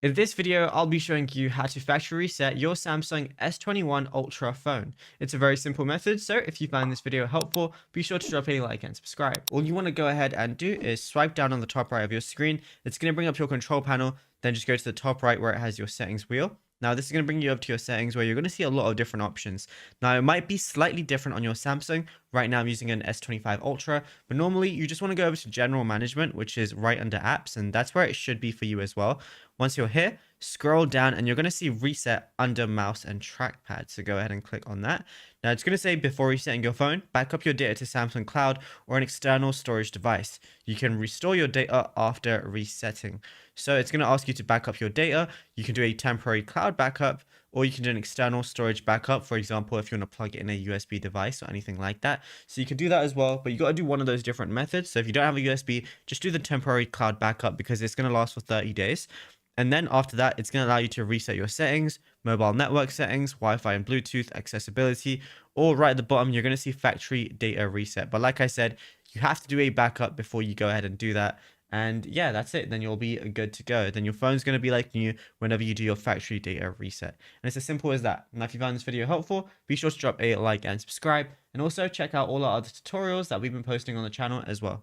In this video, I'll be showing you how to factory reset your Samsung S21 Ultra phone. It's a very simple method, so if you find this video helpful, be sure to drop a like and subscribe. All you want to go ahead and do is swipe down on the top right of your screen. It's going to bring up your control panel, then just go to the top right where it has your settings wheel. Now, this is going to bring you up to your settings where you're going to see a lot of different options. Now, it might be slightly different on your Samsung. Right now, I'm using an S25 Ultra, but normally you just want to go over to General Management, which is right under Apps, and that's where it should be for you as well. Once you're here, scroll down and you're going to see Reset under Mouse and Trackpad. So go ahead and click on that. Now, it's going to say before resetting your phone, back up your data to Samsung Cloud or an external storage device. You can restore your data after resetting. So it's going to ask you to back up your data. You can do a temporary cloud backup, or you can do an external storage backup, for example, if you want to plug it in a USB device or anything like that. So you can do that as well, but you got to do one of those different methods. So if you don't have a USB, just do the temporary cloud backup because it's going to last for 30 days. And then after that, it's going to allow you to reset your settings, mobile network settings, Wi-Fi and Bluetooth, accessibility, or right at the bottom, you're going to see factory data reset. But like I said, you have to do a backup before you go ahead and do that. And yeah, that's it. Then you'll be good to go. Then your phone's going to be like new whenever you do your factory data reset. And it's as simple as that. Now, if you found this video helpful, be sure to drop a like and subscribe. And also check out all our other tutorials that we've been posting on the channel as well.